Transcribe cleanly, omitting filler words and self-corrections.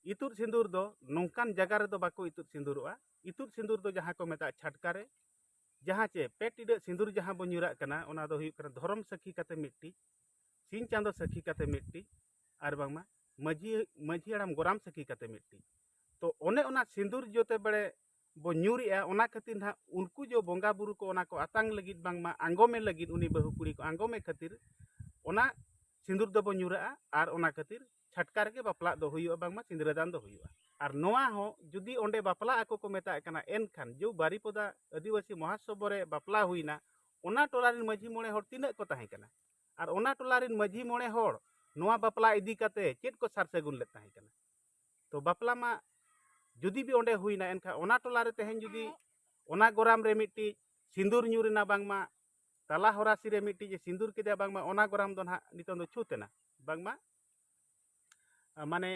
इतुद सिंदूर दो नौकान जगह रे दो बाको इतुद सिंदूरोआ। इतुद सिंदूर दो जहाँ को मेता छटका रे जहाँ चे पे टिडा सिंदूर जहाँ बो ᱧᱩᱨᱟᱜ ᱠᱟᱱᱟ ᱚᱱᱟ ᱫᱚ ᱦᱩᱭᱩᱜ ᱠᱟᱱᱟ धर्म सखी काते मिट्टी सिंह चांदो सखी काते मिट्टी और बांगमा माझी हड़ाम गोराम सखी काते मिट्टी। तो ओने ओना सिंदूर जोते बड़े बो ᱧᱩᱨᱤया ओना खातिर ना उनको जो बोंगा बुरु को ओना को आतांग लगित बांगमा आंगोमे लगित उनी बहु कुड़ी को आंगोमे खातिर ओना सिंदूर दो बो ᱧᱩᱨᱟᱜᱼᱟ और ओना खातिर छटका रे बापला दो हुयुआ बांगमा सिंदूरदान दो हुयुआ। और नोआ हो जुदी ओंडे बापला आको को मेता कना एनखान जो बारीपदा आदिवासी महासभा रे बापला हुइना ओना टोलारिन माझी मोणे हर तिना को ताहे कना और ओना टोलारिन माझी मोणे हर नोआ बापला इदी काते चेत को सार सगुन ले ताहे कना। तो बापला मा जुदी भी ओंडे हुइना एनखा ओना टोला रे तेहेन जुदी ओना गोराम रे मिट्टी सिंदूर ᱧᱩᱨिना बांगमा ताला होरासी रे मिट्टी जे सिंदूर केदे बांगमा ओना गोराम दो ना नितों दो छूतेना बांगमा माने